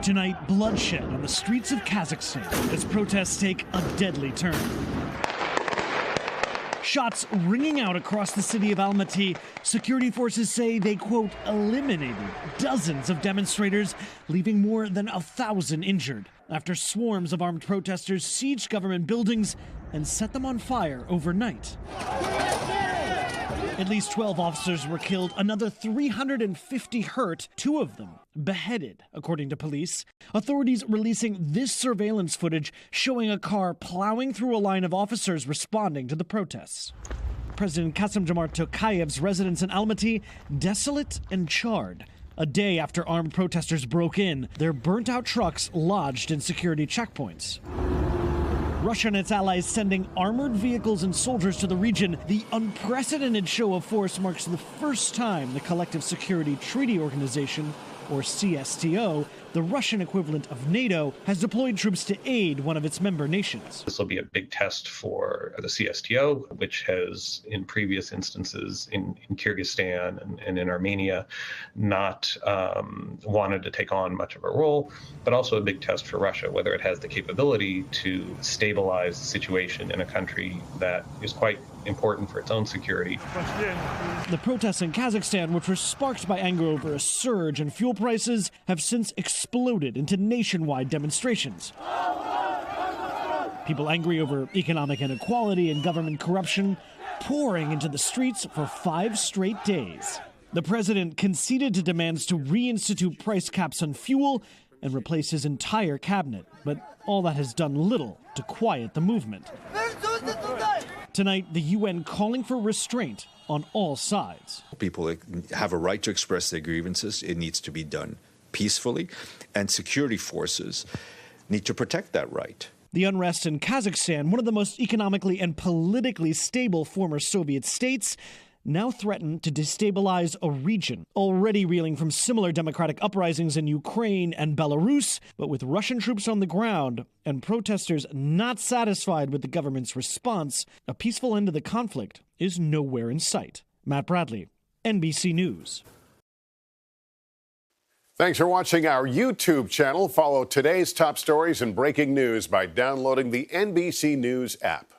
Tonight, bloodshed on the streets of Kazakhstan as protests take a deadly turn. Shots ringing out across the city of Almaty. Security forces say they, quote, eliminated dozens of demonstrators, leaving more than 1,000 injured after swarms of armed protesters sieged government buildings and set them on fire overnight. At least 12 officers were killed, another 350 hurt, 2 of them beheaded, according to police. Authorities releasing this surveillance footage showing a car plowing through a line of officers responding to the protests. President Kassym-Jomart Tokayev's residence in Almaty desolate and charred. A day after armed protesters broke in, their burnt-out trucks lodged in security checkpoints. Russia and its allies sending armored vehicles and soldiers to the region. The unprecedented show of force marks the first time the Collective Security Treaty Organization, or CSTO, the Russian equivalent of NATO, has deployed troops to aid one of its member nations. This will be a big test for the CSTO, which has, in previous instances in Kyrgyzstan and in Armenia, not wanted to take on much of a role, but also a big test for Russia, whether it has the capability to stabilize the situation in a country that is quite important for its own security. The protests in Kazakhstan, which were sparked by anger over a surge in fuel prices, have since exploded into nationwide demonstrations. People angry over economic inequality and government corruption pouring into the streets for 5 straight days. The president conceded to demands to reinstitute price caps on fuel and replace his entire cabinet, but all that has done little to quiet the movement. Tonight, the UN calling for restraint on all sides. People have a right to express their grievances. It needs to be done peacefully, and security forces need to protect that right. The unrest in Kazakhstan, one of the most economically and politically stable former Soviet states, now threaten to destabilize a region already reeling from similar democratic uprisings in Ukraine and Belarus, but with Russian troops on the ground and protesters not satisfied with the government's response, a peaceful end to the conflict is nowhere in sight. Matt Bradley, NBC News. Thanks for watching our YouTube channel. Follow today's top stories and breaking news by downloading the NBC News app.